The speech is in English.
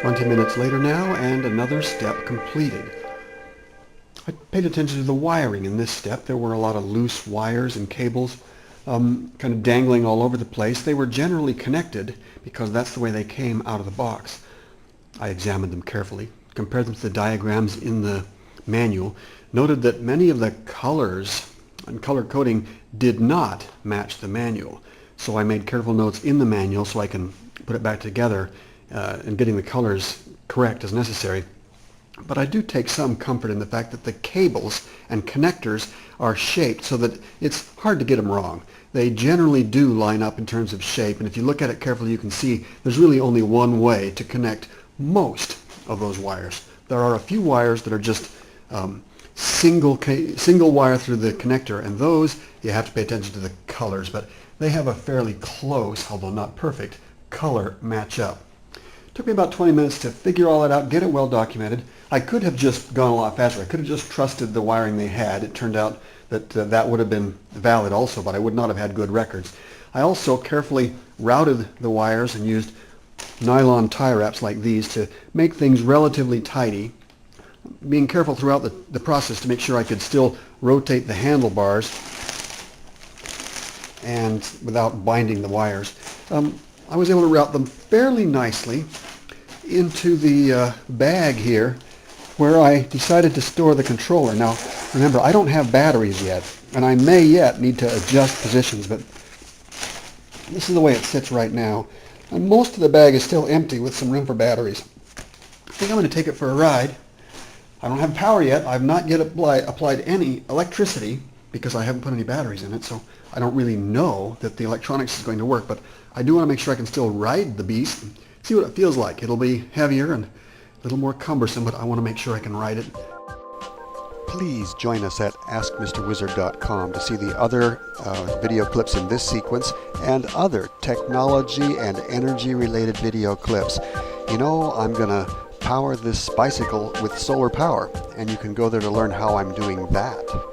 20 minutes later now, and another step completed. I paid attention to the wiring in this step. There were a lot of loose wires and cables kind of dangling all over the place. They were generally connected because that's the way they came out of the box. I examined them carefully, compared them to the diagrams in the manual, noted that many of the colors and color coding did not match the manual. So I made careful notes in the manual so I can put it back together and getting the colors correct as necessary. But I do take some comfort in the fact that the cables and connectors are shaped so that it's hard to get them wrong. They generally do line up in terms of shape, and if you look at it carefully you can see there's really only one way to connect most of those wires. There are a few wires that are just single wire through the connector, and those you have to pay attention to the colors, but they have a fairly close, although not perfect, color match-up. Took me about 20 minutes to figure all that out, get it well documented. I could have just gone a lot faster. I could have just trusted the wiring they had. It turned out that that would have been valid also, but I would not have had good records. I also carefully routed the wires and used nylon tie wraps like these to make things relatively tidy, being careful throughout the process to make sure I could still rotate the handlebars and without binding the wires. I was able to route them fairly nicely into the bag here where I decided to store the controller. Now remember, I don't have batteries yet, and I may yet need to adjust positions, but this is the way it sits right now. And most of the bag is still empty with some room for batteries. I think I'm going to take it for a ride. I don't have power yet. I've not yet applied any electricity because I haven't put any batteries in it, so I don't really know that the electronics is going to work, but I do want to make sure I can still ride the beast and see what it feels like. It'll be heavier and a little more cumbersome, but I want to make sure I can ride it. Please join us at AskMisterWizard.com to see the other video clips in this sequence and other technology and energy-related video clips. You know, I'm going to power this bicycle with solar power, and you can go there to learn how I'm doing that.